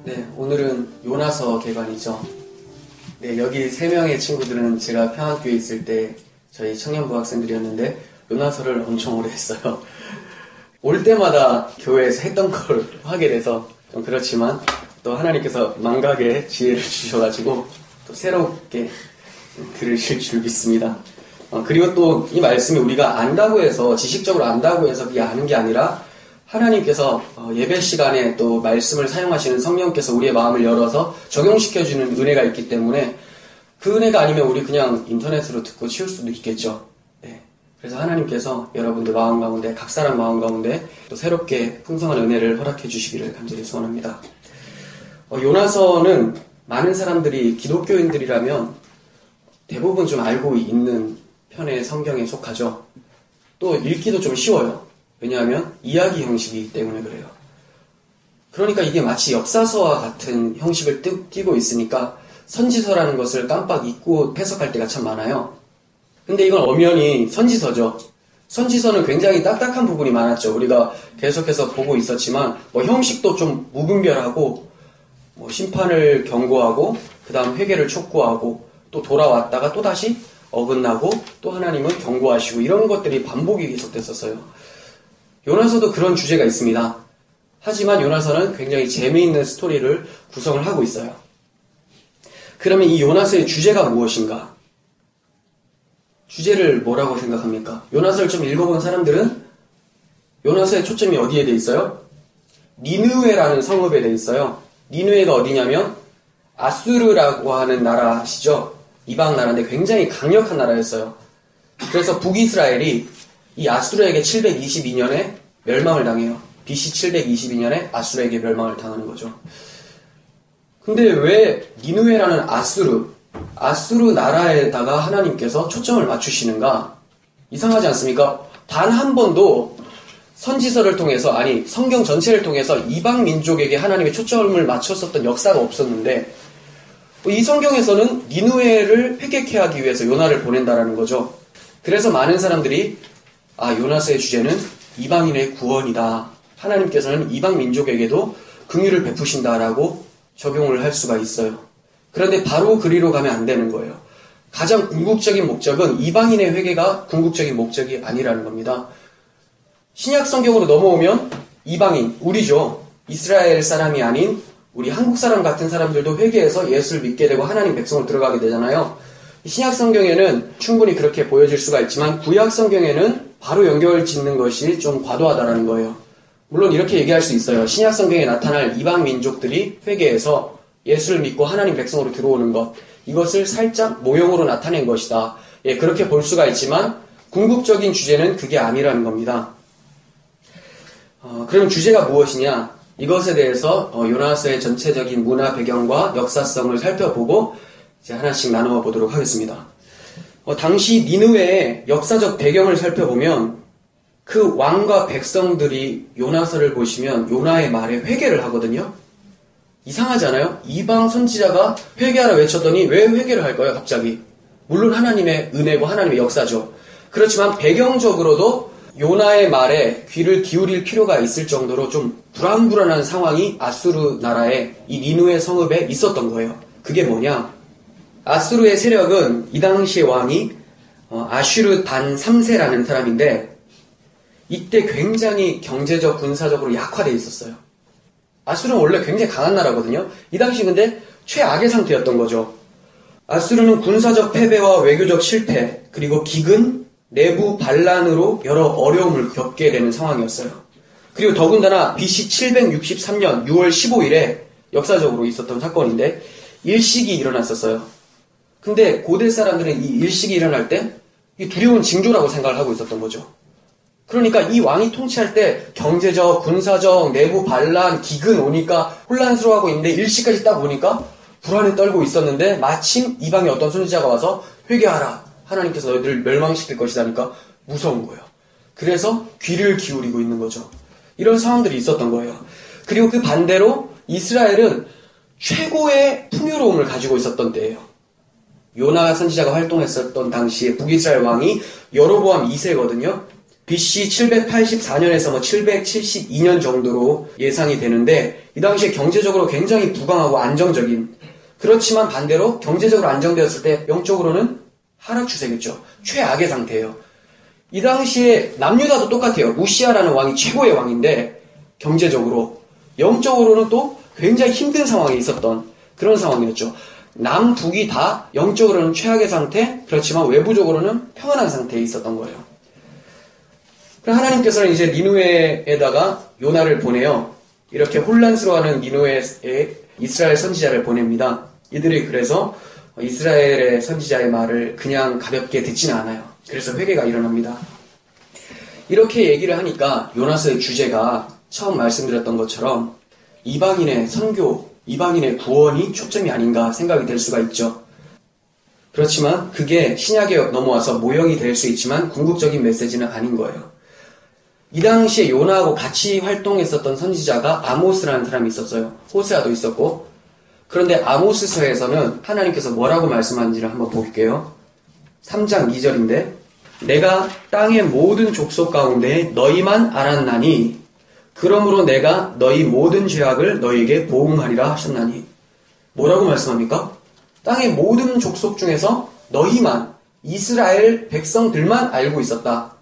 네, 오늘은 요나서 개관이죠. 네, 여기 3명의 친구들은 제가 평안교에 있을 때 저희 청년부 학생들이었는데 요나서를 엄청 오래 했어요. 올 때마다 교회에서 했던 걸 하게 돼서 좀 그렇지만 또 하나님께서 망각의 지혜를 주셔가지고 또 새롭게 들으실 줄 믿습니다. 그리고 또 이 말씀이 우리가 안다고 해서 지식적으로 안다고 해서 그게 아는 게 아니라 하나님께서 예배 시간에 또 말씀을 사용하시는 성령께서 우리의 마음을 열어서 적용시켜주는 은혜가 있기 때문에 그 은혜가 아니면 우리 그냥 인터넷으로 듣고 치울 수도 있겠죠. 네. 그래서 하나님께서 여러분들 마음 가운데, 각 사람 마음 가운데 또 새롭게 풍성한 은혜를 허락해 주시기를 간절히 소원합니다. 요나서는 많은 사람들이 기독교인들이라면 대부분 좀 알고 있는 편의 성경에 속하죠. 또 읽기도 좀 쉬워요. 왜냐하면 이야기 형식이기 때문에 그래요. 그러니까 이게 마치 역사서와 같은 형식을 띠고 있으니까 선지서라는 것을 깜빡 잊고 해석할 때가 참 많아요. 근데 이건 엄연히 선지서죠. 선지서는 굉장히 딱딱한 부분이 많았죠. 우리가 계속해서 보고 있었지만 형식도 좀 무분별하고 심판을 경고하고 그 다음 회개를 촉구하고 또 돌아왔다가 또다시 어긋나고 또 하나님은 경고하시고 이런 것들이 반복이 계속됐었어요. 요나서도 그런 주제가 있습니다. 하지만 요나서는 굉장히 재미있는 스토리를 구성을 하고 있어요. 그러면 이 요나서의 주제가 무엇인가? 주제를 뭐라고 생각합니까? 요나서를 좀 읽어본 사람들은 요나서의 초점이 어디에 돼 있어요? 니느웨라는 성읍에 돼 있어요. 니느웨가 어디냐면 아수르라고 하는 나라 아시죠? 이방 나라인데 굉장히 강력한 나라였어요. 그래서 북이스라엘이 이 아수르에게 722년에 멸망을 당해요. BC 722년에 아수르에게 멸망을 당하는 거죠. 근데 왜 니느웨라는 아수르 나라에다가 하나님께서 초점을 맞추시는가? 이상하지 않습니까? 단 한 번도 선지서를 통해서, 아니 성경 전체를 통해서 이방 민족에게 하나님의 초점을 맞췄었던 역사가 없었는데 이 성경에서는 니느웨를 회개케 하기 위해서 요나를 보낸다라는 거죠. 그래서 많은 사람들이 요나서의 주제는 이방인의 구원이다. 하나님께서는 이방 민족에게도 긍휼을 베푸신다라고 적용을 할 수가 있어요. 그런데 바로 그리로 가면 안 되는 거예요. 가장 궁극적인 목적은 이방인의 회개가 궁극적인 목적이 아니라는 겁니다. 신약 성경으로 넘어오면 이방인, 우리죠. 이스라엘 사람이 아닌 우리 한국 사람 같은 사람들도 회개해서 예수를 믿게 되고 하나님 백성으로 들어가게 되잖아요. 신약 성경에는 충분히 그렇게 보여질 수가 있지만 구약 성경에는 바로 연결 짓는 것이 좀 과도하다라는 거예요. 물론 이렇게 얘기할 수 있어요. 신약 성경에 나타날 이방 민족들이 회개해서 예수를 믿고 하나님 백성으로 들어오는 것, 이것을 살짝 모형으로 나타낸 것이다. 예, 그렇게 볼 수가 있지만 궁극적인 주제는 그게 아니라는 겁니다. 그럼 주제가 무엇이냐? 이것에 대해서 요나서의 전체적인 문화 배경과 역사성을 살펴보고 이제 하나씩 나누어 보도록 하겠습니다. 당시 니느웨의 역사적 배경을 살펴보면 그 왕과 백성들이 요나서를 보시면 요나의 말에 회개를 하거든요. 이상하지 않아요? 이방 선지자가 회개하라 외쳤더니 왜 회개를 할까요? 갑자기. 물론 하나님의 은혜고 하나님의 역사죠. 그렇지만 배경적으로도 요나의 말에 귀를 기울일 필요가 있을 정도로 좀 불안불안한 상황이 아수르 나라의 이 니느웨 성읍에 있었던 거예요. 그게 뭐냐? 아수르의 세력은 이 당시의 왕이 아슈르 단 3세라는 사람인데 이때 굉장히 경제적, 군사적으로 약화되어 있었어요. 아수르는 원래 굉장히 강한 나라거든요. 이 당시 근데 최악의 상태였던 거죠. 아수르는 군사적 패배와 외교적 실패, 그리고 기근, 내부 반란으로 여러 어려움을 겪게 되는 상황이었어요. 그리고 더군다나 BC 763년 6월 15일에 역사적으로 있었던 사건인데 일식이 일어났었어요. 근데 고대 사람들은 이 일식이 일어날 때 이 두려운 징조라고 생각을 하고 있었던 거죠. 그러니까 이 왕이 통치할 때 경제적, 군사적, 내부 반란, 기근 오니까 혼란스러워하고 있는데 일식까지 딱 오니까 불안에 떨고 있었는데 마침 이방의 어떤 선지자가 와서 회개하라. 하나님께서 너희들을 멸망시킬 것이다니까 무서운 거예요. 그래서 귀를 기울이고 있는 거죠. 이런 상황들이 있었던 거예요. 그리고 그 반대로 이스라엘은 최고의 풍요로움을 가지고 있었던 때예요. 요나 선지자가 활동했었던 당시에 북이스라엘 왕이 여로보암 2세거든요. BC 784년에서 772년 정도로 예상이 되는데 이 당시에 경제적으로 굉장히 부강하고 안정적인, 그렇지만 반대로 경제적으로 안정되었을 때 영적으로는 하락 추세겠죠. 최악의 상태예요. 이 당시에 남유다도 똑같아요. 우시아라는 왕이 최고의 왕인데 경제적으로, 영적으로는 또 굉장히 힘든 상황에 있었던 그런 상황이었죠. 남북이 다 영적으로는 최악의 상태, 그렇지만 외부적으로는 평안한 상태에 있었던 거예요. 하나님께서는 이제 니느웨에다가 요나를 보내요. 이렇게 혼란스러워하는 니느웨에 이스라엘 선지자를 보냅니다. 이들이 그래서 이스라엘의 선지자의 말을 그냥 가볍게 듣지는 않아요. 그래서 회개가 일어납니다. 이렇게 얘기를 하니까 요나서의 주제가 처음 말씀드렸던 것처럼 이방인의 선교, 이방인의 구원이 초점이 아닌가 생각이 될 수가 있죠. 그렇지만 그게 신약에 넘어와서 모형이 될 수 있지만 궁극적인 메시지는 아닌 거예요. 이 당시에 요나하고 같이 활동했었던 선지자가 아모스라는 사람이 있었어요. 호세아도 있었고. 그런데 아모스서에서는 하나님께서 뭐라고 말씀하는지를 한번 볼게요. 3장 2절인데 내가 땅의 모든 족속 가운데 너희만 알았나니 그러므로 내가 너희 모든 죄악을 너희에게 보응하리라 하셨나니. 뭐라고 말씀합니까? 땅의 모든 족속 중에서 너희만, 이스라엘 백성들만 알고 있었다.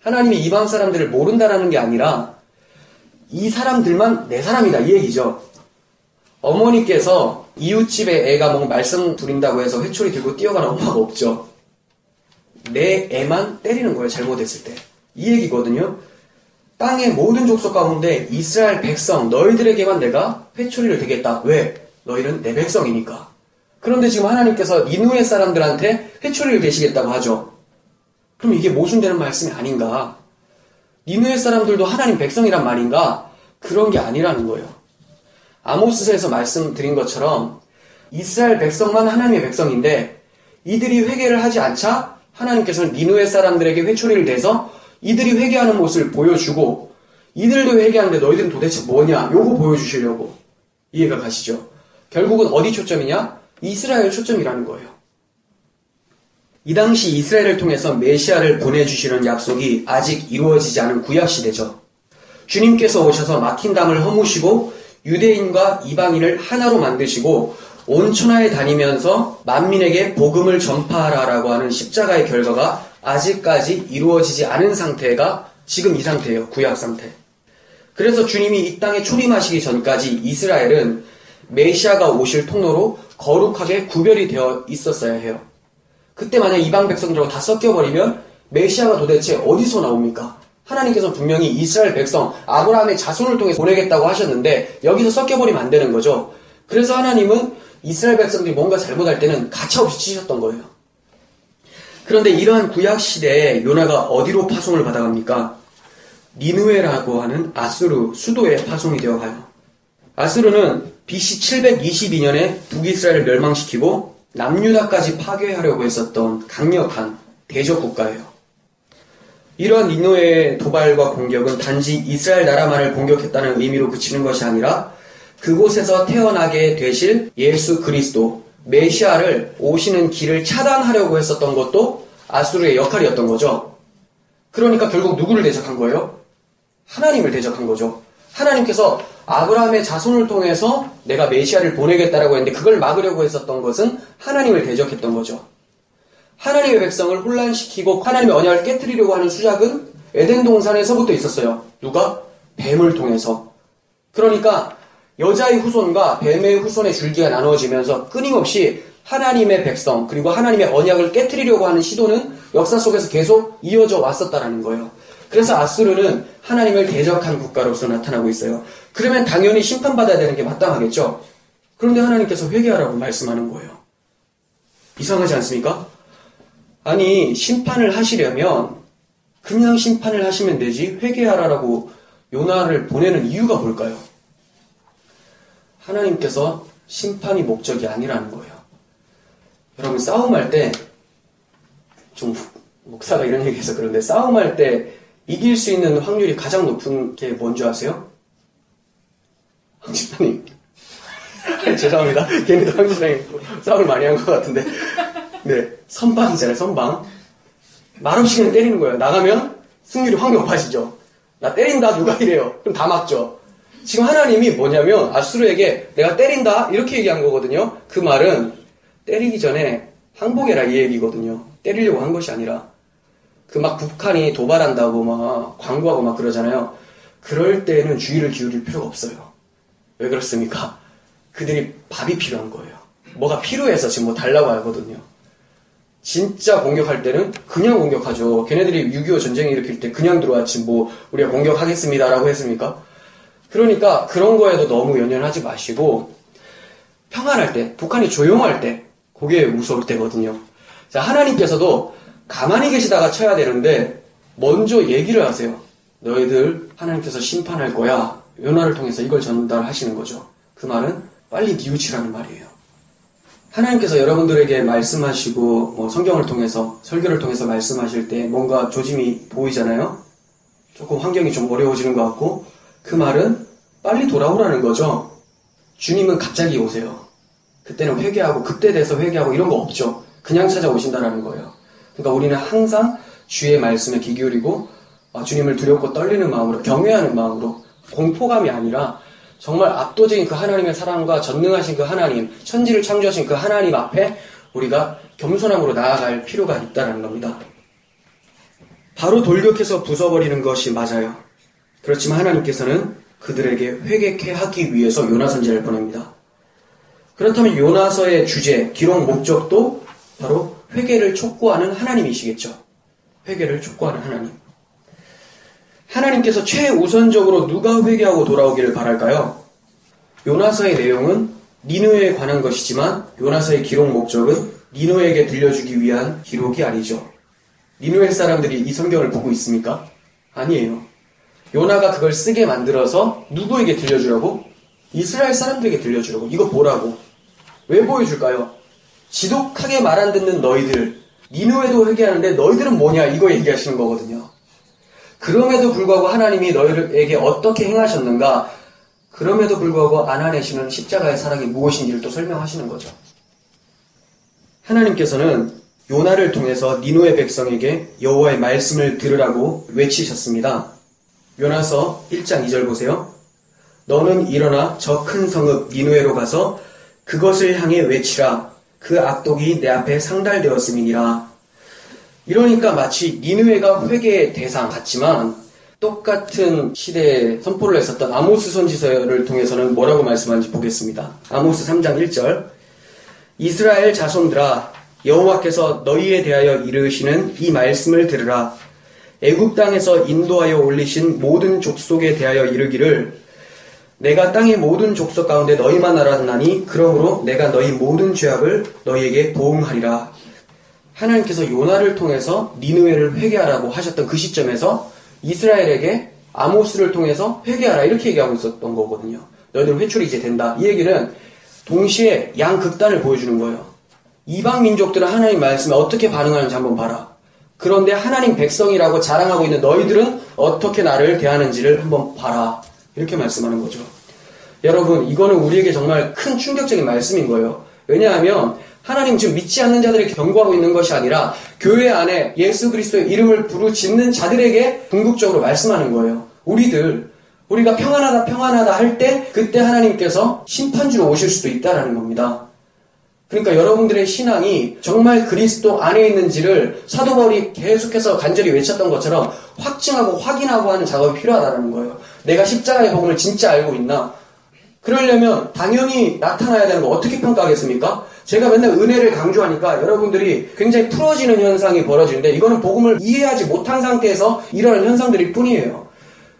하나님이 이방 사람들을 모른다라는 게 아니라 이 사람들만 내 사람이다 이 얘기죠. 어머니께서 이웃집에 애가 뭔가 말썽 부린다고 해서 회초리 들고 뛰어가는 엄마가 없죠. 내 애만 때리는 거예요, 잘못했을 때. 이 얘기거든요. 땅의 모든 족속 가운데 이스라엘 백성 너희들에게만 내가 회초리를 대겠다. 왜? 너희는 내 백성이니까. 그런데 지금 하나님께서 니느웨 사람들한테 회초리를 대시겠다고 하죠. 그럼 이게 모순되는 말씀이 아닌가? 니느웨 사람들도 하나님 백성이란 말인가? 그런 게 아니라는 거예요. 아모스서에서 말씀드린 것처럼 이스라엘 백성만 하나님의 백성인데 이들이 회개를 하지 않자 하나님께서는 니느웨 사람들에게 회초리를 대서 이들이 회개하는 모습을 보여주고 이들도 회개하는데 너희들은 도대체 뭐냐? 요거 보여주시려고. 이해가 가시죠? 결국은 어디 초점이냐? 이스라엘 초점이라는 거예요. 이 당시 이스라엘을 통해서 메시아를 보내주시는 약속이 아직 이루어지지 않은 구약시대죠. 주님께서 오셔서 막힌 담을 허무시고 유대인과 이방인을 하나로 만드시고 온 천하에 다니면서 만민에게 복음을 전파하라라고 하는 십자가의 결과가 아직까지 이루어지지 않은 상태가 지금 이 상태예요. 구약 상태. 그래서 주님이 이 땅에 초림하시기 전까지 이스라엘은 메시아가 오실 통로로 거룩하게 구별이 되어 있었어야 해요. 그때 만약 이방 백성들하고 다 섞여버리면 메시아가 도대체 어디서 나옵니까? 하나님께서 분명히 이스라엘 백성, 아브라함의 자손을 통해 보내겠다고 하셨는데 여기서 섞여버리면 안 되는 거죠. 그래서 하나님은 이스라엘 백성들이 뭔가 잘못할 때는 가차없이 치셨던 거예요. 그런데 이러한 구약시대에 요나가 어디로 파송을 받아갑니까? 니느웨라고 하는 아수르 수도에 파송이 되어가요. 아수르는 BC 722년에 북이스라엘을 멸망시키고 남유다까지 파괴하려고 했었던 강력한 대적 국가예요. 이러한 니느웨의 도발과 공격은 단지 이스라엘 나라만을 공격했다는 의미로 그치는 것이 아니라 그곳에서 태어나게 되실 예수 그리스도, 메시아를 오시는 길을 차단하려고 했었던 것도 아수르의 역할이었던 거죠. 그러니까 결국 누구를 대적한 거예요? 하나님을 대적한 거죠. 하나님께서 아브라함의 자손을 통해서 내가 메시아를 보내겠다라고 했는데 그걸 막으려고 했었던 것은 하나님을 대적했던 거죠. 하나님의 백성을 혼란시키고 하나님의 언약을 깨트리려고 하는 수작은 에덴 동산에서부터 있었어요. 누가? 뱀을 통해서. 그러니까 여자의 후손과 뱀의 후손의 줄기가 나누어지면서 끊임없이 하나님의 백성 그리고 하나님의 언약을 깨트리려고 하는 시도는 역사 속에서 계속 이어져 왔었다라는 거예요. 그래서 아수르는 하나님을 대적한 국가로서 나타나고 있어요. 그러면 당연히 심판받아야 되는 게 마땅하겠죠. 그런데 하나님께서 회개하라고 말씀하는 거예요. 이상하지 않습니까? 아니 심판을 하시려면 그냥 심판을 하시면 되지 회개하라라고 요나를 보내는 이유가 뭘까요? 하나님께서 심판이 목적이 아니라는 거예요. 여러분 싸움할 때 좀 목사가 이런 얘기해서 그런데 싸움할 때 이길 수 있는 확률이 가장 높은 게 뭔지 아세요? 황지사님 죄송합니다. 괜히 황지사님 싸움을 많이 한 것 같은데 네 선방이잖아요. 선방. 말없이 그냥 때리는 거예요. 나가면 승률이 확 높아지죠. 나 때린다 누가 이래요. 그럼 다 맞죠. 지금 하나님이 뭐냐면 아수르에게 내가 때린다 이렇게 얘기한 거거든요. 그 말은 때리기 전에 항복해라 이 얘기거든요. 때리려고 한 것이 아니라 그 막 북한이 도발한다고 막 광고하고 막 그러잖아요. 그럴 때는 주의를 기울일 필요가 없어요. 왜 그렇습니까? 그들이 밥이 필요한 거예요. 뭐가 필요해서 지금 뭐 달라고 하거든요. 진짜 공격할 때는 그냥 공격하죠. 걔네들이 6.25 전쟁 일으킬 때 그냥 들어왔지 뭐 우리가 공격하겠습니다라고 했습니까? 그러니까 그런 거에도 너무 연연하지 마시고 평안할 때, 북한이 조용할 때 그게 무서울 때거든요. 자, 하나님께서도 가만히 계시다가 쳐야 되는데 먼저 얘기를 하세요. 너희들 하나님께서 심판할 거야. 요나를 통해서 이걸 전달하시는 거죠. 그 말은 빨리 뉘우치라는 말이에요. 하나님께서 여러분들에게 말씀하시고 뭐 성경을 통해서 설교를 통해서 말씀하실 때 뭔가 조짐이 보이잖아요. 조금 환경이 좀 어려워지는 것 같고 그 말은 빨리 돌아오라는 거죠. 주님은 갑자기 오세요. 그때는 회개하고 그때 돼서 회개하고 이런 거 없죠. 그냥 찾아오신다는 거예요. 그러니까 우리는 항상 주의 말씀에 귀 기울이고 주님을 두렵고 떨리는 마음으로 경외하는 마음으로 공포감이 아니라 정말 압도적인 그 하나님의 사랑과 전능하신 그 하나님, 천지를 창조하신 그 하나님 앞에 우리가 겸손함으로 나아갈 필요가 있다는 겁니다. 바로 돌격해서 부숴버리는 것이 맞아요. 그렇지만 하나님께서는 그들에게 회개케 하기 위해서 요나 선지자를 보냅니다. 그렇다면 요나서의 주제, 기록 목적도 바로 회개를 촉구하는 하나님이시겠죠. 회개를 촉구하는 하나님. 하나님께서 최우선적으로 누가 회개하고 돌아오기를 바랄까요? 요나서의 내용은 니느웨에 관한 것이지만 요나서의 기록 목적은 니느웨에게 들려주기 위한 기록이 아니죠. 니느웨 사람들이 이 성경을 보고 있습니까? 아니에요. 요나가 그걸 쓰게 만들어서 누구에게 들려주라고? 이스라엘 사람들에게 들려주라고. 이거 보라고. 왜 보여줄까요? 지독하게 말 안 듣는 너희들, 니느웨도 회개하는데 너희들은 뭐냐 이거 얘기하시는 거거든요. 그럼에도 불구하고 하나님이 너희에게 어떻게 행하셨는가, 그럼에도 불구하고 안아내시는 십자가의 사랑이 무엇인지를 또 설명하시는 거죠. 하나님께서는 요나를 통해서 니느웨 백성에게 여호와의 말씀을 들으라고 외치셨습니다. 요나서 1장 2절 보세요. 너는 일어나 저 큰 성읍 니느웨로 가서 그것을 향해 외치라. 그 악독이 내 앞에 상달되었음이니라. 이러니까 마치 니느웨가 회개의 대상 같지만 똑같은 시대에 선포를 했었던 아모스 선지서를 통해서는 뭐라고 말씀하는지 보겠습니다. 아모스 3장 1절. 이스라엘 자손들아, 여호와께서 너희에 대하여 이르시는 이 말씀을 들으라. 애굽 땅에서 인도하여 올리신 모든 족속에 대하여 이르기를 내가 땅의 모든 족속 가운데 너희만 알았나니 그러므로 내가 너희 모든 죄악을 너희에게 보응하리라. 하나님께서 요나를 통해서 니느웨를 회개하라고 하셨던 그 시점에서 이스라엘에게 아모스를 통해서 회개하라 이렇게 얘기하고 있었던 거거든요. 너희들 회출이 이제 된다. 이 얘기는 동시에 양극단을 보여주는 거예요. 이방 민족들은 하나님 말씀에 어떻게 반응하는지 한번 봐라. 그런데 하나님 백성이라고 자랑하고 있는 너희들은 어떻게 나를 대하는지를 한번 봐라. 이렇게 말씀하는 거죠. 여러분, 이거는 우리에게 정말 큰 충격적인 말씀인 거예요. 왜냐하면 하나님 지금 믿지 않는 자들에게 경고하고 있는 것이 아니라 교회 안에 예수 그리스도의 이름을 부르짖는 자들에게 궁극적으로 말씀하는 거예요. 우리가 평안하다 할 때 그때 하나님께서 심판주로 오실 수도 있다라는 겁니다. 그러니까 여러분들의 신앙이 정말 그리스도 안에 있는지를 사도 바울이 계속해서 간절히 외쳤던 것처럼 확증하고 확인하고 하는 작업이 필요하다는 거예요. 내가 십자가의 복음을 진짜 알고 있나? 그러려면 당연히 나타나야 되는 거 어떻게 평가하겠습니까? 제가 맨날 은혜를 강조하니까 여러분들이 굉장히 풀어지는 현상이 벌어지는데 이거는 복음을 이해하지 못한 상태에서 일어나는 현상들일 뿐이에요.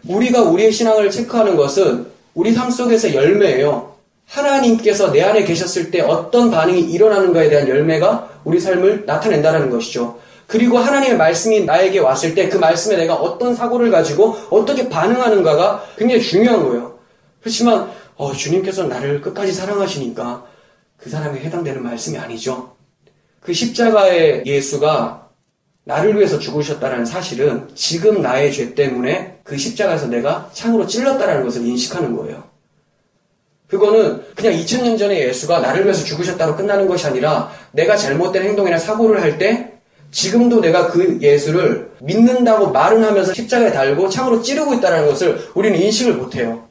우리가 우리의 신앙을 체크하는 것은 우리 삶 속에서 열매예요. 하나님께서 내 안에 계셨을 때 어떤 반응이 일어나는가에 대한 열매가 우리 삶을 나타낸다는 것이죠. 그리고 하나님의 말씀이 나에게 왔을 때 그 말씀에 내가 어떤 사고를 가지고 어떻게 반응하는가가 굉장히 중요한 거예요. 그렇지만 주님께서 나를 끝까지 사랑하시니까 그 사람에 해당되는 말씀이 아니죠. 그 십자가의 예수가 나를 위해서 죽으셨다는 사실은 지금 나의 죄 때문에 그 십자가에서 내가 창으로 찔렀다는 것을 인식하는 거예요. 그거는 그냥 2000년 전에 예수가 나를 위해서 죽으셨다고 끝나는 것이 아니라 내가 잘못된 행동이나 사고를 할 때 지금도 내가 그 예수를 믿는다고 말은 하면서 십자가에 달고 창으로 찌르고 있다는 것을 우리는 인식을 못해요.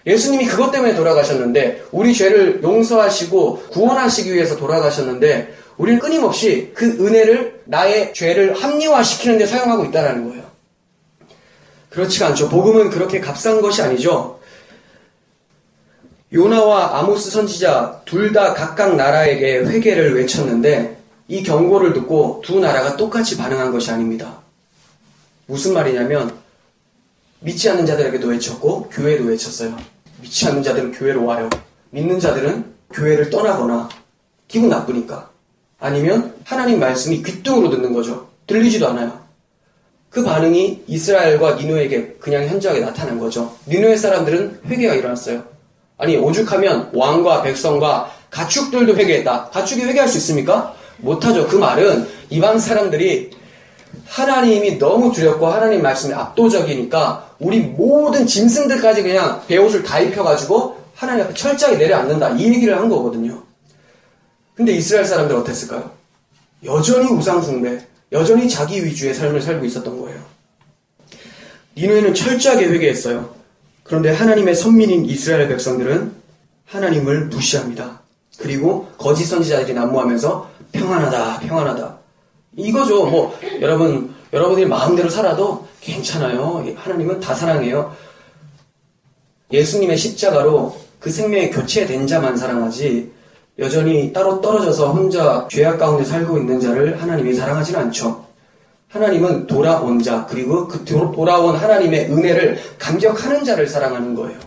예수님이 그것 때문에 돌아가셨는데, 우리 죄를 용서하시고 구원하시기 위해서 돌아가셨는데, 우리는 끊임없이 그 은혜를 나의 죄를 합리화시키는 데 사용하고 있다는 거예요. 그렇지가 않죠. 복음은 그렇게 값싼 것이 아니죠. 요나와 아모스 선지자 둘 다 각각 나라에게 회개를 외쳤는데, 이 경고를 듣고 두 나라가 똑같이 반응한 것이 아닙니다. 무슨 말이냐면 믿지 않는 자들에게도 외쳤고 교회도 외쳤어요. 믿지 않는 자들은 교회로 와요. 믿는 자들은 교회를 떠나거나 기분 나쁘니까, 아니면 하나님 말씀이 귓등으로 듣는 거죠. 들리지도 않아요. 그 반응이 이스라엘과 니누에게 그냥 현저하게 나타난 거죠. 니누의 사람들은 회개가 일어났어요. 아니, 오죽하면 왕과 백성과 가축들도 회개했다. 가축이 회개할 수 있습니까? 못하죠. 그 말은 이방 사람들이 하나님이 너무 두렵고 하나님 말씀이 압도적이니까 우리 모든 짐승들까지 그냥 베옷을 다 입혀가지고 하나님 앞에 철저하게 내려앉는다, 이 얘기를 한 거거든요. 근데 이스라엘 사람들 어땠을까요? 여전히 우상숭배, 여전히 자기 위주의 삶을 살고 있었던 거예요. 니누에는 철저하게 회개했어요. 그런데 하나님의 선민인 이스라엘 백성들은 하나님을 무시합니다. 그리고 거짓 선지자들이 난무하면서 평안하다, 평안하다. 이거죠. 뭐 여러분들이 마음대로 살아도 괜찮아요. 하나님은 다 사랑해요. 예수님의 십자가로 그 생명의 교체된 자만 사랑하지, 여전히 따로 떨어져서 혼자 죄악 가운데 살고 있는 자를 하나님이 사랑하지는 않죠. 하나님은 돌아온 자, 그리고 그 돌아온 하나님의 은혜를 감격하는 자를 사랑하는 거예요.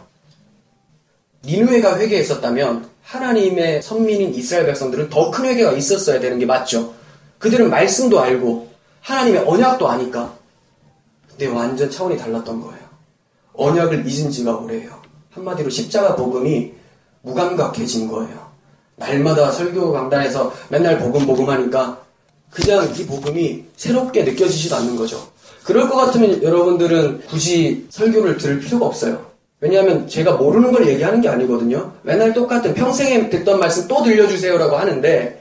니누에가 회개했었다면 하나님의 선민인 이스라엘 백성들은 더 큰 회개가 있었어야 되는 게 맞죠. 그들은 말씀도 알고 하나님의 언약도 아니까. 근데 완전 차원이 달랐던 거예요. 언약을 잊은 지가 오래예요. 한마디로 십자가 복음이 무감각해진 거예요. 날마다 설교 강단에서 맨날 복음 하니까 그냥 이 복음이 새롭게 느껴지지도 않는 거죠. 그럴 것 같으면 여러분들은 굳이 설교를 들을 필요가 없어요. 왜냐하면 제가 모르는 걸 얘기하는 게 아니거든요. 맨날 똑같은 평생에 듣던 말씀 또 들려주세요라고 하는데,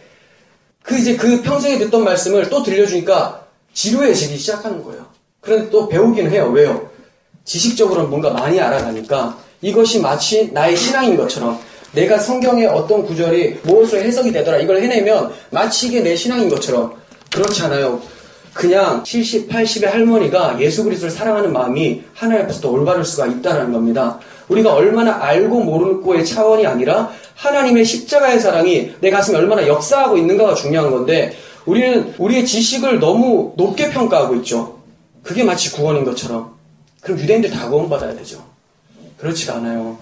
그 평생에 듣던 말씀을 또 들려주니까 지루해지기 시작하는 거예요. 그런데 또 배우긴 해요. 왜요? 지식적으로는 뭔가 많이 알아가니까 이것이 마치 나의 신앙인 것처럼, 내가 성경의 어떤 구절이 무엇으로 해석이 되더라, 이걸 해내면 마치 이게 내 신앙인 것처럼. 그렇지 않아요. 그냥 70, 80의 할머니가 예수 그리스도를 사랑하는 마음이 하나님 앞에서 더 올바를 수가 있다는 겁니다. 우리가 얼마나 알고 모르고의 차원이 아니라 하나님의 십자가의 사랑이 내 가슴에 얼마나 역사하고 있는가가 중요한 건데, 우리는 우리의 지식을 너무 높게 평가하고 있죠. 그게 마치 구원인 것처럼. 그럼 유대인들 다 구원받아야 되죠. 그렇지가 않아요.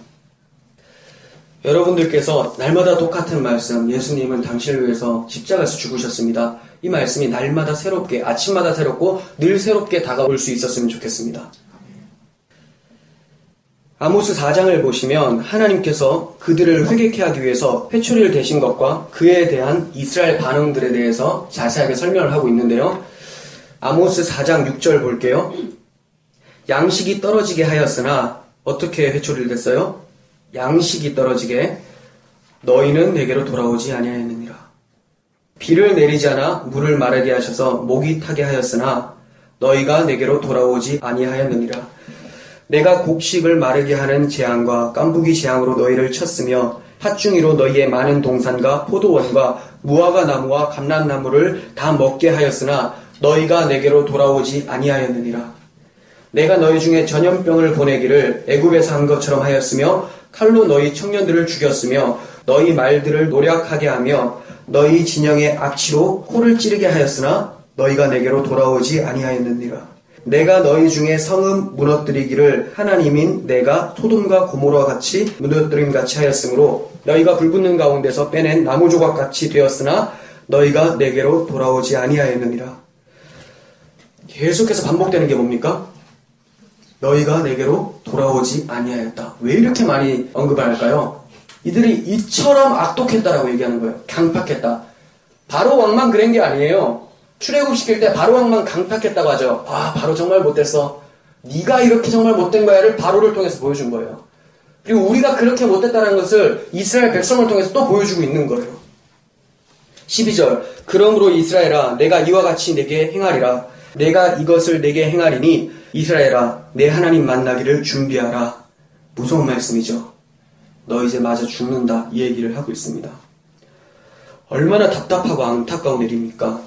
여러분들께서 날마다 똑같은 말씀, 예수님은 당신을 위해서 십자가에서 죽으셨습니다. 이 말씀이 날마다 새롭게, 아침마다 새롭고 늘 새롭게 다가올 수 있었으면 좋겠습니다. 아모스 4장을 보시면 하나님께서 그들을 회개케 하기 위해서 회초리를 대신 것과 그에 대한 이스라엘 반응들에 대해서 자세하게 설명을 하고 있는데요. 아모스 4장 6절 볼게요. 양식이 떨어지게 하였으나 어떻게 회초리를 댔어요? 양식이 떨어지게 너희는 내게로 돌아오지 아니하였느니라. 비를 내리지 않아 물을 마르게 하셔서 목이 타게 하였으나 너희가 내게로 돌아오지 아니하였느니라. 내가 곡식을 마르게 하는 재앙과 깐부기 재앙으로 너희를 쳤으며 팥중이로 너희의 많은 동산과 포도원과 무화과 나무와 감람나무를 다 먹게 하였으나 너희가 내게로 돌아오지 아니하였느니라. 내가 너희 중에 전염병을 보내기를 애굽에서 한 것처럼 하였으며 칼로 너희 청년들을 죽였으며 너희 말들을 노략하게 하며 너희 진영의 악취로 코를 찌르게 하였으나 너희가 내게로 돌아오지 아니하였느니라. 내가 너희 중에 성읍 무너뜨리기를 하나님인 내가 소돔과 고모라와 같이 무너뜨림 같이 하였으므로 너희가 불붙는 가운데서 빼낸 나무 조각 같이 되었으나 너희가 내게로 돌아오지 아니하였느니라. 계속해서 반복되는 게 뭡니까? 너희가 내게로 돌아오지 아니하였다. 왜 이렇게 많이 언급을 할까요? 이들이 이처럼 악독했다라고 얘기하는 거예요. 강팍했다. 바로 왕만 그런 게 아니에요. 출애굽시킬 때 바로 왕만 강팍했다고 하죠. 아, 바로 정말 못됐어. 네가 이렇게 정말 못된 거야를 바로를 통해서 보여준 거예요. 그리고 우리가 그렇게 못됐다는 것을 이스라엘 백성을 통해서 또 보여주고 있는 거예요. 12절 그러므로 이스라엘아 내가 이와 같이 내게 행하리라. 내가 이것을 내게 행하리니 이스라엘아 내 하나님 만나기를 준비하라. 무서운 말씀이죠. 너 이제 맞아 죽는다 이 얘기를 하고 있습니다. 얼마나 답답하고 안타까운 일입니까?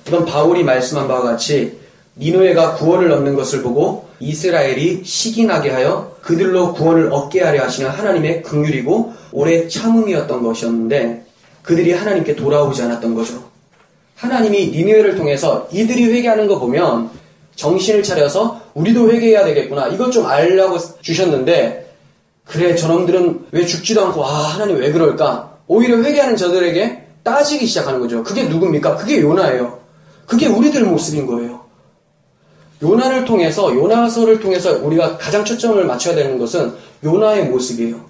이건 바울이 말씀한 바와 같이 니느웨가 구원을 얻는 것을 보고 이스라엘이 시기나게 하여 그들로 구원을 얻게 하려 하시는 하나님의 긍휼이고 오래 참음이었던 것이었는데 그들이 하나님께 돌아오지 않았던 거죠. 하나님이 니느웨를 통해서 이들이 회개하는 거 보면 정신을 차려서 우리도 회개해야 되겠구나 이것 좀 알라고 주셨는데 그래 저놈들은 왜 죽지도 않고 하나님 왜 그럴까? 오히려 회개하는 저들에게 따지기 시작하는 거죠. 그게 누굽니까? 그게 요나예요. 그게 우리들 모습인 거예요. 요나를 통해서 요나서를 통해서 우리가 가장 초점을 맞춰야 되는 것은 요나의 모습이에요.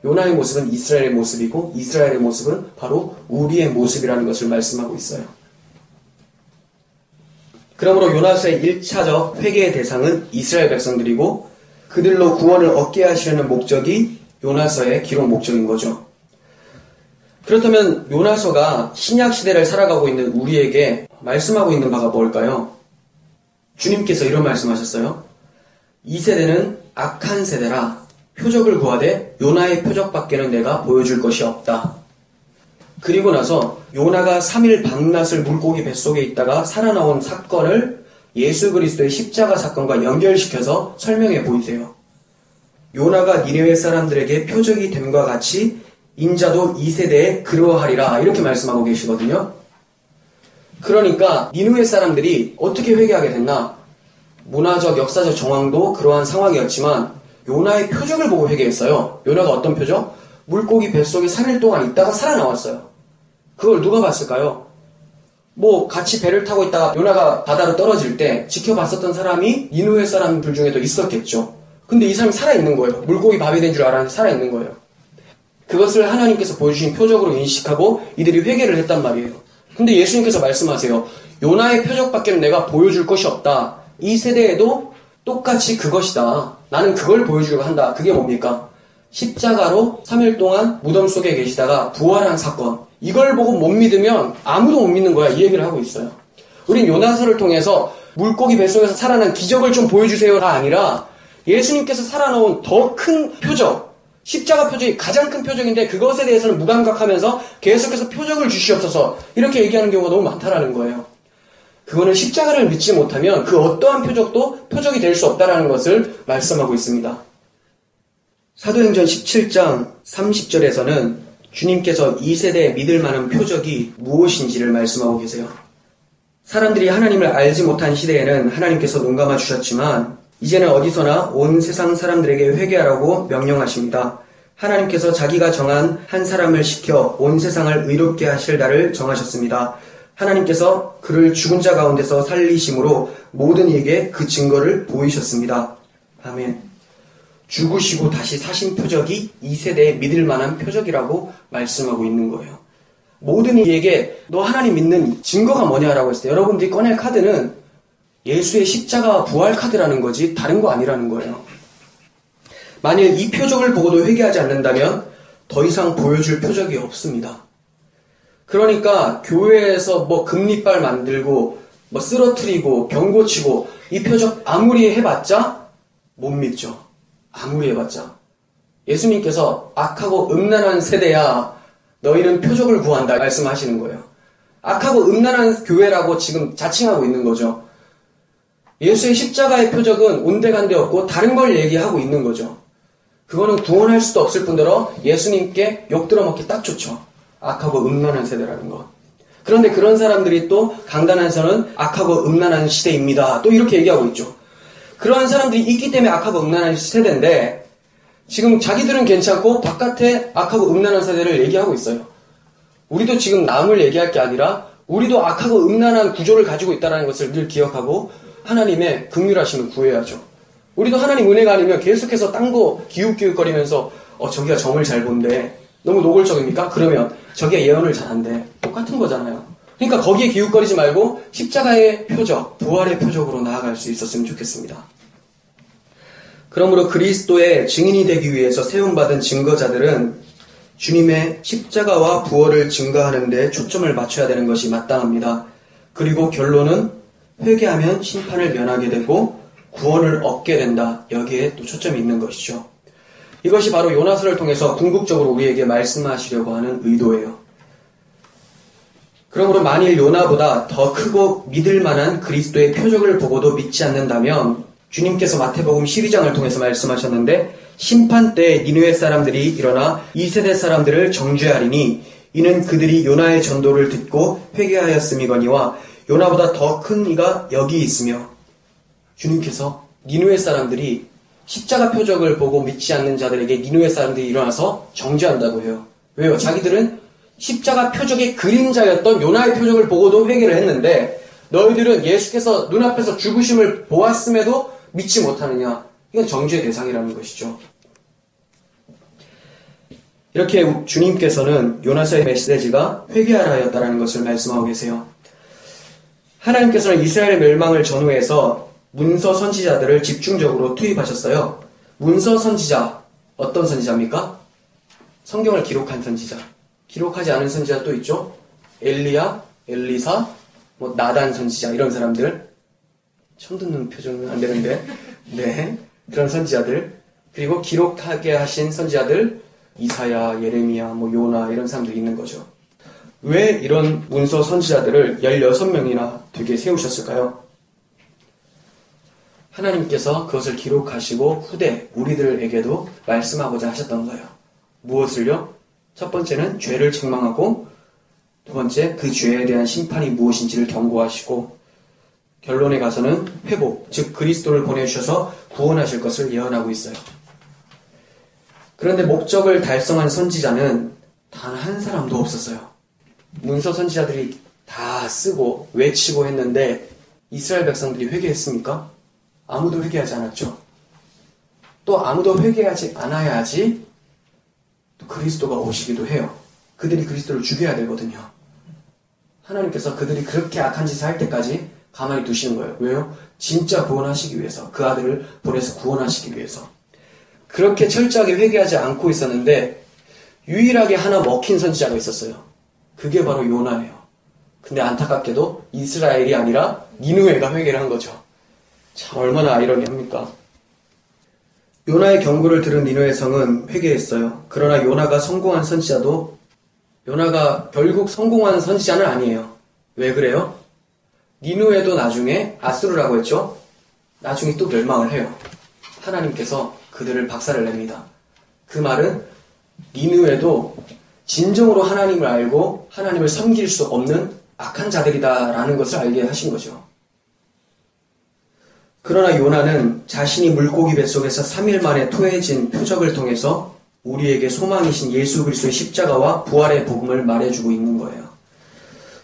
요나의 모습은 이스라엘의 모습이고 이스라엘의 모습은 바로 우리의 모습이라는 것을 말씀하고 있어요. 그러므로 요나서의 1차적 회개의 대상은 이스라엘 백성들이고 그들로 구원을 얻게 하시려는 목적이 요나서의 기록 목적인 거죠. 그렇다면 요나서가 신약 시대를 살아가고 있는 우리에게 말씀하고 있는 바가 뭘까요? 주님께서 이런 말씀하셨어요. 이 세대는 악한 세대라 표적을 구하되 요나의 표적밖에는 내가 보여줄 것이 없다. 그리고 나서 요나가 3일 밤낮을 물고기 뱃속에 있다가 살아나온 사건을 예수 그리스도의 십자가 사건과 연결시켜서 설명해 보이세요. 요나가 니느웨 사람들에게 표적이 됨과 같이 인자도 이 세대에 그러하리라 이렇게 말씀하고 계시거든요. 그러니까 니느웨 사람들이 어떻게 회개하게 됐나? 문화적, 역사적 정황도 그러한 상황이었지만 요나의 표적을 보고 회개했어요. 요나가 어떤 표적? 물고기 뱃속에 3일 동안 있다가 살아나왔어요. 그걸 누가 봤을까요? 같이 배를 타고 있다가 요나가 바다로 떨어질 때 지켜봤었던 사람이 니느웨 사람들 중에도 있었겠죠. 근데 이 사람이 살아있는 거예요. 물고기 밥이 된 줄 알았는데 살아있는 거예요. 그것을 하나님께서 보여주신 표적으로 인식하고 이들이 회개를 했단 말이에요. 근데 예수님께서 말씀하세요. 요나의 표적밖에는 내가 보여줄 것이 없다. 이 세대에도 똑같이 그것이다. 나는 그걸 보여주려고 한다. 그게 뭡니까? 십자가로 3일 동안 무덤 속에 계시다가 부활한 사건. 이걸 보고 못 믿으면 아무도 못 믿는 거야. 이 얘기를 하고 있어요. 우린 요나서를 통해서 물고기 뱃속에서 살아난 기적을 좀 보여주세요가 아니라 예수님께서 살아나온 더 큰 표적, 십자가 표적이 가장 큰 표적인데 그것에 대해서는 무감각하면서 계속해서 표적을 주시옵소서 이렇게 얘기하는 경우가 너무 많다라는 거예요. 그거는 십자가를 믿지 못하면 그 어떠한 표적도 표적이 될 수 없다라는 것을 말씀하고 있습니다. 사도행전 17장 30절에서는 주님께서 이 세대에 믿을 만한 표적이 무엇인지를 말씀하고 계세요. 사람들이 하나님을 알지 못한 시대에는 하나님께서 눈 감아 주셨지만 이제는 어디서나 온 세상 사람들에게 회개하라고 명령하십니다. 하나님께서 자기가 정한 한 사람을 시켜 온 세상을 의롭게 하실 날을 정하셨습니다. 하나님께서 그를 죽은 자 가운데서 살리심으로 모든 이에게 그 증거를 보이셨습니다. 아멘. 죽으시고 다시 사신 표적이 이 세대에 믿을 만한 표적이라고 말씀하고 있는 거예요. 모든 이에게 너 하나님 믿는 증거가 뭐냐라고 했을 때 여러분들이 꺼낼 카드는 예수의 십자가와 부활 카드라는 거지 다른 거 아니라는 거예요. 만일 이 표적을 보고도 회개하지 않는다면 더 이상 보여줄 표적이 없습니다. 그러니까 교회에서 금리빨 만들고 쓰러뜨리고 병 고치고 이 표적 아무리 해봤자 못 믿죠. 아무리 해봤자. 예수님께서 악하고 음란한 세대야 너희는 표적을 구한다 말씀하시는 거예요. 악하고 음란한 교회라고 지금 자칭하고 있는 거죠. 예수의 십자가의 표적은 온데간데 없고 다른 걸 얘기하고 있는 거죠. 그거는 구원할 수도 없을 뿐더러 예수님께 욕 들어먹기 딱 좋죠. 악하고 음란한 세대라는 거. 그런데 그런 사람들이 또 강단에서는 악하고 음란한 시대입니다. 또 이렇게 얘기하고 있죠. 그러한 사람들이 있기 때문에 악하고 음란한 세대인데 지금 자기들은 괜찮고 바깥에 악하고 음란한 세대를 얘기하고 있어요. 우리도 지금 남을 얘기할 게 아니라 우리도 악하고 음란한 구조를 가지고 있다는 것을 늘 기억하고 하나님의 긍휼하심을 구해야죠. 우리도 하나님 은혜가 아니면 계속해서 딴 거 기웃기웃거리면서 저기가 점을 잘 본데 너무 노골적입니까? 그러면 저기가 예언을 잘한대. 똑같은 거잖아요. 그러니까 거기에 기웃거리지 말고 십자가의 표적, 부활의 표적으로 나아갈 수 있었으면 좋겠습니다. 그러므로 그리스도의 증인이 되기 위해서 세움받은 증거자들은 주님의 십자가와 부활을 증거하는 데 초점을 맞춰야 되는 것이 마땅합니다. 그리고 결론은 회개하면 심판을 면하게 되고 구원을 얻게 된다. 여기에 또 초점이 있는 것이죠. 이것이 바로 요나서를 통해서 궁극적으로 우리에게 말씀하시려고 하는 의도예요. 그러므로 만일 요나보다 더 크고 믿을 만한 그리스도의 표적을 보고도 믿지 않는다면 주님께서 마태복음 12장을 통해서 말씀하셨는데 심판 때 니느웨 사람들이 일어나 이 세대 사람들을 정죄하리니 이는 그들이 요나의 전도를 듣고 회개하였음이거니와 요나보다 더 큰 이가 여기 있으며 주님께서 니느웨 사람들이 십자가 표적을 보고 믿지 않는 자들에게 니느웨 사람들이 일어나서 정죄한다고 해요. 왜요? 자기들은 십자가 표적의 그림자였던 요나의 표적을 보고도 회개를 했는데 너희들은 예수께서 눈앞에서 죽으심을 보았음에도 믿지 못하느냐. 이건 정죄의 대상이라는 것이죠. 이렇게 주님께서는 요나서의 메시지가 회개하라 하였다는 것을 말씀하고 계세요. 하나님께서는 이스라엘 멸망을 전후해서 문서 선지자들을 집중적으로 투입하셨어요. 문서 선지자, 어떤 선지자입니까? 성경을 기록한 선지자. 기록하지 않은 선지자 또 있죠? 엘리야, 엘리사, 나단 선지자 이런 사람들. 처음 듣는 표정은 안 되는데. 네, 그런 선지자들. 그리고 기록하게 하신 선지자들 이사야, 예레미야, 요나 이런 사람들이 있는 거죠. 왜 이런 문서 선지자들을 16명이나 되게 세우셨을까요? 하나님께서 그것을 기록하시고 후대 우리들에게도 말씀하고자 하셨던 거예요. 무엇을요? 첫 번째는 죄를 책망하고 두 번째 그 죄에 대한 심판이 무엇인지를 경고하시고 결론에 가서는 회복, 즉 그리스도를 보내주셔서 구원하실 것을 예언하고 있어요. 그런데 목적을 달성한 선지자는 단 한 사람도 없었어요. 문서 선지자들이 다 쓰고 외치고 했는데 이스라엘 백성들이 회개했습니까? 아무도 회개하지 않았죠. 또 아무도 회개하지 않아야지 또 그리스도가 오시기도 해요. 그들이 그리스도를 죽여야 되거든요. 하나님께서 그들이 그렇게 악한 짓을 할 때까지 가만히 두시는 거예요. 왜요? 진짜 구원하시기 위해서. 그 아들을 보내서 구원하시기 위해서. 그렇게 철저하게 회개하지 않고 있었는데 유일하게 하나 먹힌 선지자가 있었어요. 그게 바로 요나예요. 근데 안타깝게도 이스라엘이 아니라 니느웨가 회개를 한 거죠. 참 얼마나 아이러니합니까? 요나의 경고를 들은 니느웨 성은 회개했어요. 그러나 요나가 성공한 선지자도 요나가 결국 성공한 선지자는 아니에요. 왜 그래요? 니느웨도 나중에 아수르라고 했죠. 나중에 또 멸망을 해요. 하나님께서 그들을 박살을 냅니다. 그 말은 니느웨도 진정으로 하나님을 알고 하나님을 섬길 수 없는 악한 자들이다라는 것을 알게 하신 거죠. 그러나 요나는 자신이 물고기 뱃속에서 3일 만에 토해진 표적을 통해서 우리에게 소망이신 예수 그리스도의 십자가와 부활의 복음을 말해주고 있는 거예요.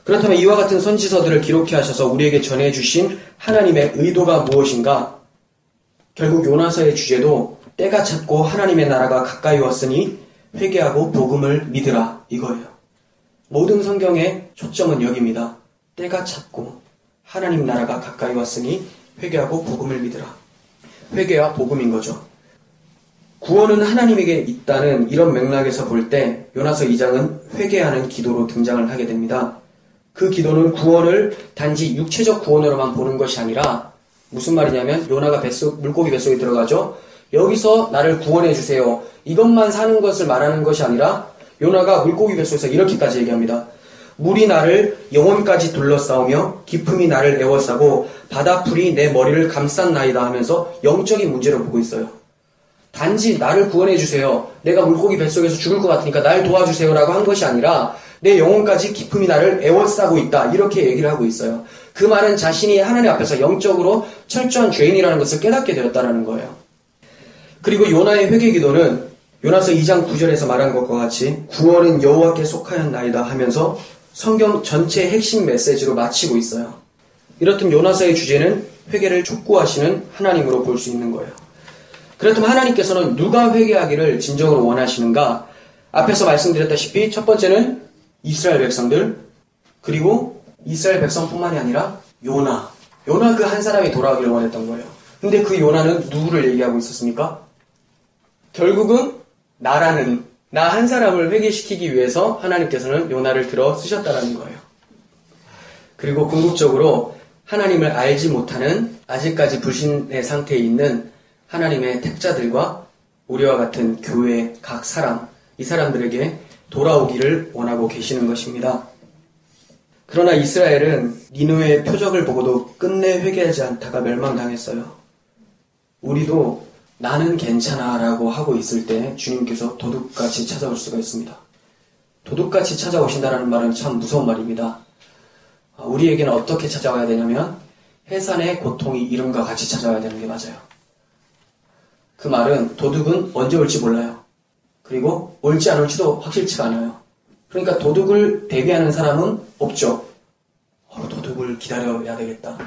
그렇다면 이와 같은 선지서들을 기록해 하셔서 우리에게 전해주신 하나님의 의도가 무엇인가? 결국 요나서의 주제도 때가 찼고 하나님의 나라가 가까이 왔으니 회개하고 복음을 믿으라 이거예요. 모든 성경의 초점은 여기입니다. 때가 찼고 하나님 나라가 가까이 왔으니 회개하고 복음을 믿으라. 회개와 복음인 거죠. 구원은 하나님에게 있다는 이런 맥락에서 볼 때 요나서 2장은 회개하는 기도로 등장을 하게 됩니다. 그 기도는 구원을 단지 육체적 구원으로만 보는 것이 아니라 무슨 말이냐면 요나가 물고기 뱃속에 들어가죠. 여기서 나를 구원해 주세요. 이것만 사는 것을 말하는 것이 아니라 요나가 물고기 뱃속에서 이렇게까지 얘기합니다. 물이 나를 영혼까지 둘러싸우며 기품이 나를 에워싸고 바다풀이 내 머리를 감쌌나이다 하면서 영적인 문제로 보고 있어요. 단지 나를 구원해 주세요. 내가 물고기 뱃속에서 죽을 것 같으니까 날 도와주세요라고 한 것이 아니라 내 영혼까지 기품이 나를 에워싸고 있다. 이렇게 얘기를 하고 있어요. 그 말은 자신이 하나님 앞에서 영적으로 철저한 죄인이라는 것을 깨닫게 되었다는 거예요. 그리고 요나의 회개 기도는 요나서 2장 9절에서 말한 것과 같이 구원은 여호와께 속하였나이다 하면서 성경 전체의 핵심 메시지로 마치고 있어요. 이렇듯 요나서의 주제는 회개를 촉구하시는 하나님으로 볼 수 있는 거예요. 그렇다면 하나님께서는 누가 회개하기를 진정으로 원하시는가? 앞에서 말씀드렸다시피 첫 번째는 이스라엘 백성들, 그리고 이스라엘 백성뿐만이 아니라 요나 그 한 사람이 돌아오기를 원했던 거예요. 근데 그 요나는 누구를 얘기하고 있었습니까? 결국은 나라는 나 한 사람을 회개시키기 위해서 하나님께서는 요나를 들어 쓰셨다는 거예요. 그리고 궁극적으로 하나님을 알지 못하는 아직까지 불신의 상태에 있는 하나님의 택자들과 우리와 같은 교회 각 사람, 이 사람들에게 돌아오기를 원하고 계시는 것입니다. 그러나 이스라엘은 니느웨의 표적을 보고도 끝내 회개하지 않다가 멸망당했어요. 우리도 나는 괜찮아 라고 하고 있을 때 주님께서 도둑같이 찾아올 수가 있습니다. 도둑같이 찾아오신다는 말은 참 무서운 말입니다. 우리에게는 어떻게 찾아와야 되냐면 해산의 고통이 이름과 같이 찾아와야 되는 게 맞아요. 그 말은 도둑은 언제 올지 몰라요. 그리고 올지 안 올지도 확실치가 않아요. 그러니까 도둑을 대비하는 사람은 없죠. 도둑을 기다려야 되겠다.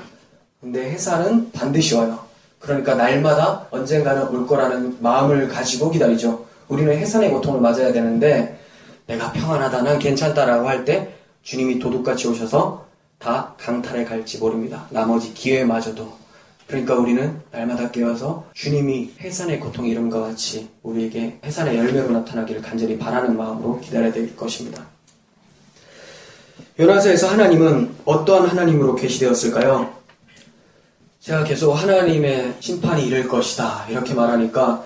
근데 해산은 반드시 와요. 그러니까 날마다 언젠가는 올 거라는 마음을 가지고 기다리죠. 우리는 해산의 고통을 맞아야 되는데 내가 평안하다, 난 괜찮다라고 할 때 주님이 도둑같이 오셔서 다 강탈해 갈지 모릅니다. 나머지 기회마저도. 그러니까 우리는 날마다 깨어서 주님이 해산의 고통 이름과 같이 우리에게 해산의 열매로 나타나기를 간절히 바라는 마음으로 기다려야 될 것입니다. 요나서에서 하나님은 어떠한 하나님으로 계시되었을까요? 제가 계속 하나님의 심판이 이를 것이다 이렇게 말하니까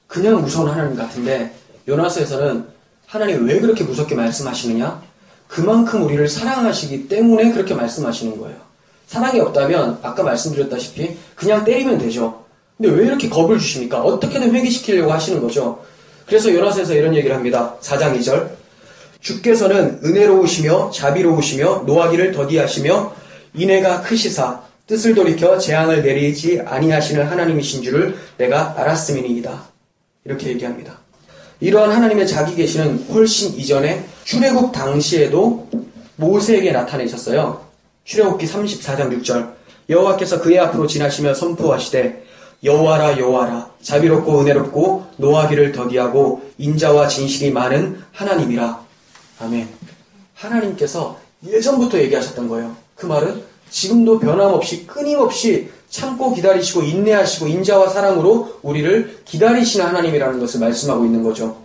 그냥 무서운 하나님 같은데 요나서에서는 하나님이 왜 그렇게 무섭게 말씀하시느냐? 그만큼 우리를 사랑하시기 때문에 그렇게 말씀하시는 거예요. 사랑이 없다면 아까 말씀드렸다시피 그냥 때리면 되죠. 근데 왜 이렇게 겁을 주십니까? 어떻게든 회개시키려고 하시는 거죠. 그래서 요나서에서 이런 얘기를 합니다. 4장 2절 주께서는 은혜로우시며 자비로우시며 노하기를 더디하시며 인애가 크시사 뜻을 돌이켜 재앙을 내리지 아니하시는 하나님이신 줄을 내가 알았음이니이다. 이렇게 얘기합니다. 이러한 하나님의 자기 계시는 훨씬 이전에 출애굽 당시에도 모세에게 나타내셨어요. 출애굽기 34장 6절 여호와께서 그의 앞으로 지나시며 선포하시되 여호와라 여호와라 자비롭고 은혜롭고 노하기를 더디하고 인자와 진실이 많은 하나님이라. 아멘. 하나님께서 예전부터 얘기하셨던 거예요. 그 말은 지금도 변함없이 끊임없이 참고 기다리시고 인내하시고 인자와 사랑으로 우리를 기다리시는 하나님이라는 것을 말씀하고 있는 거죠.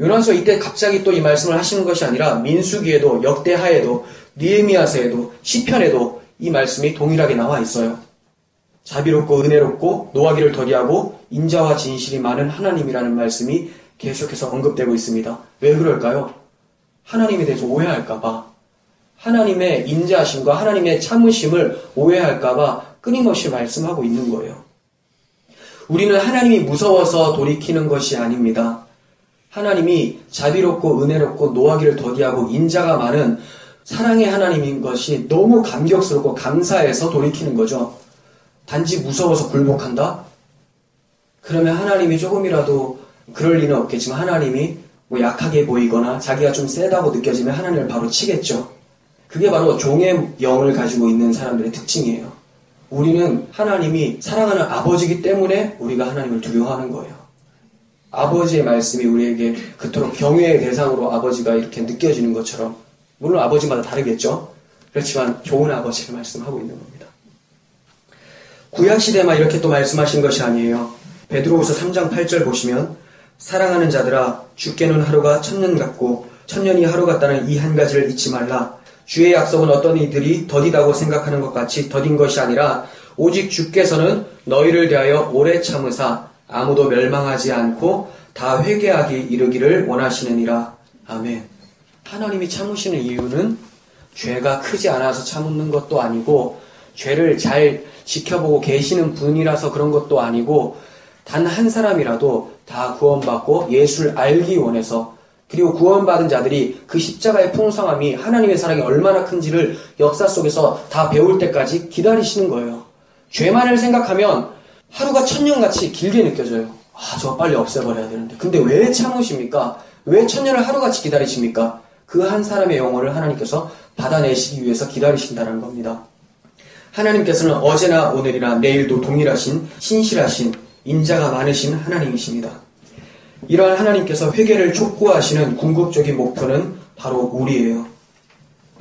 요나서 이때 갑자기 또 이 말씀을 하시는 것이 아니라 민수기에도 역대하에도 느헤미야서에도 시편에도 이 말씀이 동일하게 나와 있어요. 자비롭고 은혜롭고 노하기를 더디하고 인자와 진실이 많은 하나님이라는 말씀이 계속해서 언급되고 있습니다. 왜 그럴까요? 하나님에 대해서 오해할까봐, 하나님의 인자하심과 하나님의 참으심을 오해할까봐 끊임없이 말씀하고 있는 거예요. 우리는 하나님이 무서워서 돌이키는 것이 아닙니다. 하나님이 자비롭고 은혜롭고 노하기를 더디하고 인자가 많은 사랑의 하나님인 것이 너무 감격스럽고 감사해서 돌이키는 거죠. 단지 무서워서 굴복한다? 그러면 하나님이 조금이라도 그럴 리는 없겠지만 하나님이 약하게 보이거나 자기가 좀 세다고 느껴지면 하나님을 바로 치겠죠. 그게 바로 종의 영을 가지고 있는 사람들의 특징이에요. 우리는 하나님이 사랑하는 아버지이기 때문에 우리가 하나님을 두려워하는 거예요. 아버지의 말씀이 우리에게 그토록 경외의 대상으로 아버지가 이렇게 느껴지는 것처럼, 물론 아버지마다 다르겠죠. 그렇지만 좋은 아버지를 말씀하고 있는 겁니다. 구약시대만 이렇게 또 말씀하신 것이 아니에요. 베드로후서 3장 8절 보시면 사랑하는 자들아 주께는 하루가 천년 같고 천년이 하루 같다는 이 한 가지를 잊지 말라. 주의 약속은 어떤 이들이 더디다고 생각하는 것 같이 더딘 것이 아니라 오직 주께서는 너희를 대하여 오래 참으사 아무도 멸망하지 않고 다 회개하기 이르기를 원하시느니라. 아멘. 하나님이 참으시는 이유는 죄가 크지 않아서 참는 것도 아니고 죄를 잘 지켜보고 계시는 분이라서 그런 것도 아니고 단 한 사람이라도 다 구원받고 예수를 알기 원해서, 그리고 구원받은 자들이 그 십자가의 풍성함이 하나님의 사랑이 얼마나 큰지를 역사 속에서 다 배울 때까지 기다리시는 거예요. 죄만을 생각하면 하루가 천년같이 길게 느껴져요. 저거 빨리 없애버려야 되는데. 근데 왜 참으십니까? 왜 천년을 하루같이 기다리십니까? 그 한 사람의 영혼을 하나님께서 받아내시기 위해서 기다리신다는 겁니다. 하나님께서는 어제나 오늘이나 내일도 동일하신 신실하신 인자가 많으신 하나님이십니다. 이러한 하나님께서 회개를 촉구하시는 궁극적인 목표는 바로 우리예요.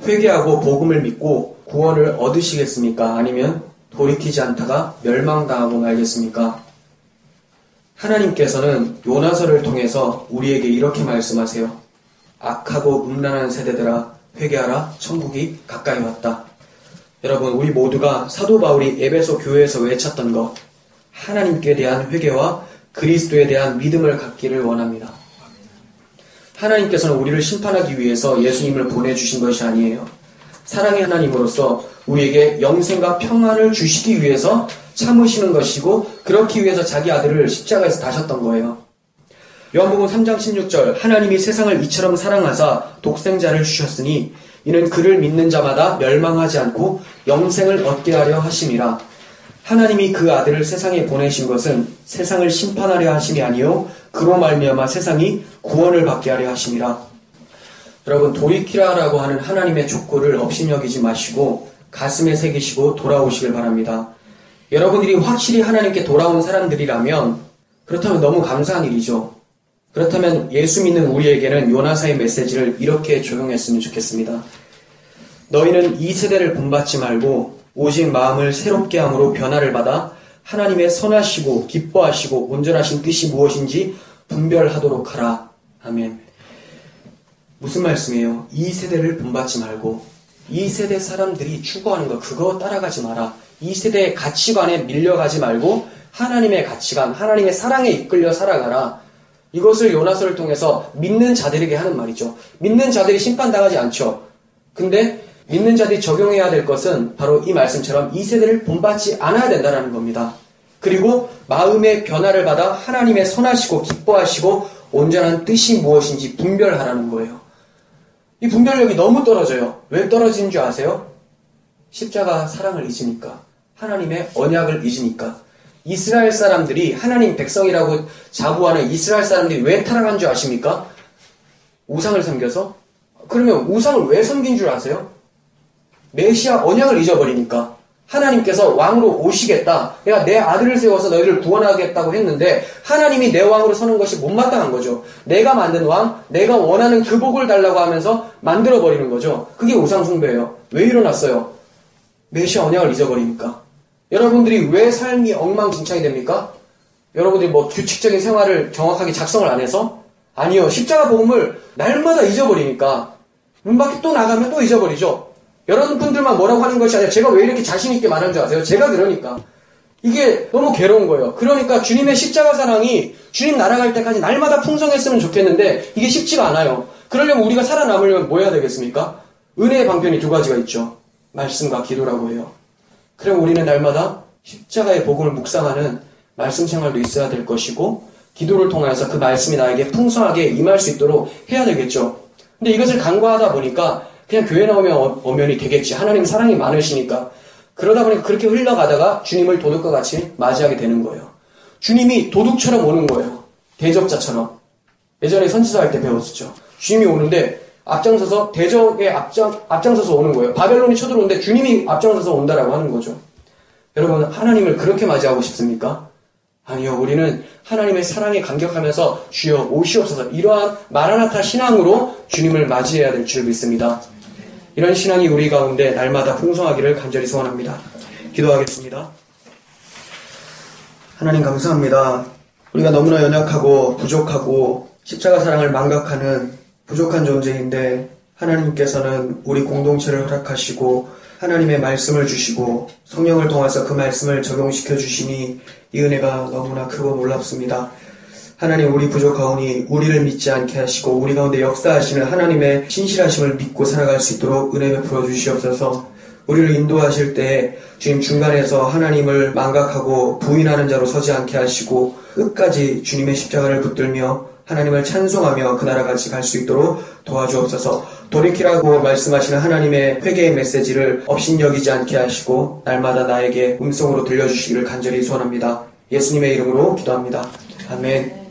회개하고 복음을 믿고 구원을 얻으시겠습니까? 아니면 돌이키지 않다가 멸망당하고 말겠습니까? 하나님께서는 요나서를 통해서 우리에게 이렇게 말씀하세요. 악하고 음란한 세대들아 회개하라, 천국이 가까이 왔다. 여러분, 우리 모두가 사도 바울이 에베소 교회에서 외쳤던 것, 하나님께 대한 회개와 그리스도에 대한 믿음을 갖기를 원합니다. 하나님께서는 우리를 심판하기 위해서 예수님을 보내주신 것이 아니에요. 사랑의 하나님으로서 우리에게 영생과 평안을 주시기 위해서 참으시는 것이고, 그렇기 위해서 자기 아들을 십자가에서 다셨던 거예요. 요한복음 3장 16절, 하나님이 세상을 이처럼 사랑하사 독생자를 주셨으니 이는 그를 믿는 자마다 멸망하지 않고 영생을 얻게 하려 하심이라. 하나님이 그 아들을 세상에 보내신 것은 세상을 심판하려 하심이 아니요 그로 말미암아 세상이 구원을 받게 하려 하심이라. 여러분, 돌이키라라고 하는 하나님의 촉구를 업신여기지 마시고 가슴에 새기시고 돌아오시길 바랍니다. 여러분들이 확실히 하나님께 돌아온 사람들이라면 그렇다면 너무 감사한 일이죠. 그렇다면 예수 믿는 우리에게는 요나사의 메시지를 이렇게 적용했으면 좋겠습니다. 너희는 이 세대를 본받지 말고 오직 마음을 새롭게 함으로 변화를 받아 하나님의 선하시고 기뻐하시고 온전하신 뜻이 무엇인지 분별하도록 하라. 아멘. 무슨 말씀이에요? 이 세대를 본받지 말고 이 세대 사람들이 추구하는 거 그거 따라가지 마라. 이 세대의 가치관에 밀려가지 말고 하나님의 가치관, 하나님의 사랑에 이끌려 살아가라. 이것을 요나서를 통해서 믿는 자들에게 하는 말이죠. 믿는 자들이 심판당하지 않죠. 근데 믿는 자들이 적용해야 될 것은 바로 이 말씀처럼 이 세대를 본받지 않아야 된다는 겁니다. 그리고 마음의 변화를 받아 하나님의 선하시고 기뻐하시고 온전한 뜻이 무엇인지 분별하라는 거예요. 이 분별력이 너무 떨어져요. 왜 떨어지는 줄 아세요? 십자가 사랑을 잊으니까. 하나님의 언약을 잊으니까. 이스라엘 사람들이 하나님 백성이라고 자부하는 이스라엘 사람들이 왜 타락한 줄 아십니까? 우상을 섬겨서? 그러면 우상을 왜 섬긴 줄 아세요? 메시아 언약을 잊어버리니까. 하나님께서 왕으로 오시겠다. 내가 내 아들을 세워서 너희를 구원하겠다고 했는데 하나님이 내 왕으로 서는 것이 못마땅한 거죠. 내가 만든 왕, 내가 원하는 그 복을 달라고 하면서 만들어버리는 거죠. 그게 우상 숭배예요. 왜 일어났어요? 메시아 언약을 잊어버리니까. 여러분들이 왜 삶이 엉망진창이 됩니까? 여러분들이 뭐 규칙적인 생활을 정확하게 작성을 안 해서? 아니요. 십자가 복음을 날마다 잊어버리니까. 문 밖에 또 나가면 또 잊어버리죠. 여러분들만 뭐라고 하는 것이 아니라 제가 왜 이렇게 자신있게 말하는 줄 아세요? 제가 그러니까. 이게 너무 괴로운 거예요. 그러니까 주님의 십자가 사랑이 주님 날아갈 때까지 날마다 풍성했으면 좋겠는데 이게 쉽지가 않아요. 그러려면 우리가 살아남으려면 뭐 해야 되겠습니까? 은혜의 방편이 두 가지가 있죠. 말씀과 기도라고 해요. 그럼 우리는 날마다 십자가의 복음을 묵상하는 말씀 생활도 있어야 될 것이고 기도를 통해서 그 말씀이 나에게 풍성하게 임할 수 있도록 해야 되겠죠. 근데 이것을 간과하다 보니까 그냥 교회 나오면 엄연히 되겠지. 하나님 사랑이 많으시니까. 그러다 보니까 그렇게 흘러가다가 주님을 도둑과 같이 맞이하게 되는 거예요. 주님이 도둑처럼 오는 거예요. 대적자처럼. 예전에 선지서 할 때 배웠었죠. 주님이 오는데 앞장서서 대적에 앞장서서 오는 거예요. 바벨론이 쳐들어오는데 주님이 앞장서서 온다라고 하는 거죠. 여러분, 하나님을 그렇게 맞이하고 싶습니까? 아니요. 우리는 하나님의 사랑에 감격하면서 주여 오시옵소서 이러한 마라나타 신앙으로 주님을 맞이해야 될 줄 믿습니다. 이런 신앙이 우리 가운데 날마다 풍성하기를 간절히 소원합니다. 기도하겠습니다. 하나님 감사합니다. 우리가 너무나 연약하고 부족하고 십자가 사랑을 망각하는 부족한 존재인데 하나님께서는 우리 공동체를 허락하시고 하나님의 말씀을 주시고 성령을 통해서 그 말씀을 적용시켜 주시니 이 은혜가 너무나 크고 놀랍습니다. 하나님, 우리 부족하오니 우리를 믿지 않게 하시고 우리 가운데 역사하시는 하나님의 신실하심을 믿고 살아갈 수 있도록 은혜 베풀어 주시옵소서. 우리를 인도하실 때 주님 중간에서 하나님을 망각하고 부인하는 자로 서지 않게 하시고 끝까지 주님의 십자가를 붙들며 하나님을 찬송하며 그 나라같이 갈 수 있도록 도와주옵소서. 돌이키라고 말씀하시는 하나님의 회개의 메시지를 업신여기지 않게 하시고 날마다 나에게 음성으로 들려주시기를 간절히 소원합니다. 예수님의 이름으로 기도합니다. 아멘.